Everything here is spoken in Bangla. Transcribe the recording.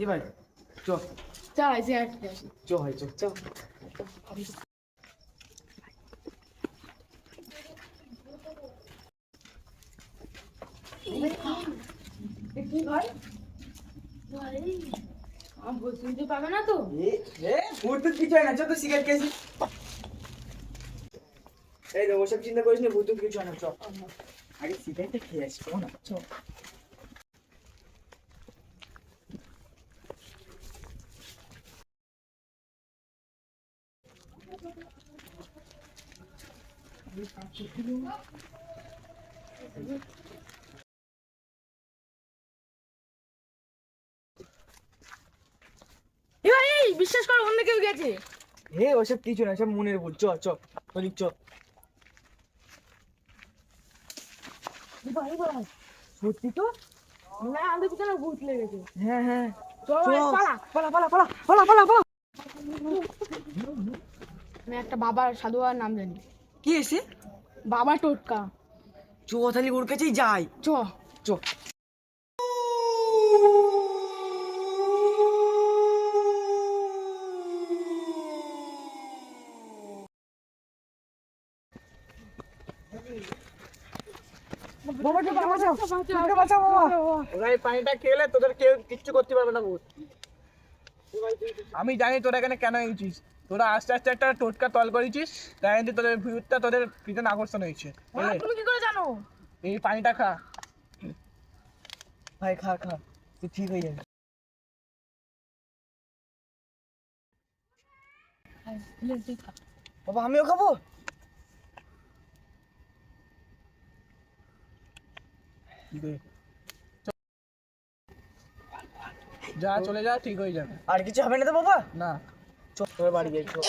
ভাই চ চল এসে আসতে আসি। চ ভাই চ চ কি ভাই আমার ভুল শুনতে পাবে না তো? ভূত টুত কিছু হয় না, চ তো সিগারেট খেয়েছি। এই তো ওসব চিন্তা করিস না, ভূত টুত কিছু হয় না, চ আগে সিগারেটটা খেয়ে আসি, চ না চ। এ ভাই এই বিশ্বাস করো অন্য কেউ গেছে। ওসব কিছু না, সব মনের ভুল, চ চ বলি চ। ভাই ভাই সত্যি তো মনে হয় আমাদের পিছনে ভূত লেগেছে। হ্যাঁ হ্যাঁ চল ভাই, চ। পালা। পালা পালা পালা পালা পালা পালা। আমি একটা বাবার সাধু বাবার নাম জানি, কি এসে? বাবা টোটকা। চ তাহলে ওর কাছেই যাই, চ চ। বাবা টোটকা বাঁচাও, টোটকা বাঁচাও বাবা। ওরা এই পানিটা খেলে তোদের কেউ কিচ্ছু করতে পারবে না ভূত। আমি জানি তোরা এখানে কেন এসেছিস। তোরা আস্তে আস্তে একটা টোটকা তল করেছিস, তাই জন্য তোদের ভূতটা তোদের পিছনে আকর্ষণ হয়েছে। বুঝলি? তুমি কি করে জানো? এই পানিটা খা। ভাই খা খা, তুই ঠিক হয়ে যাবে। বাবা আমিও খাবো। দে। যা চলে যা, ঠিক হয়ে যাবে। আর কিছু হবে না তো বাবা? না, চল তোর বাড়ি যাই, চল।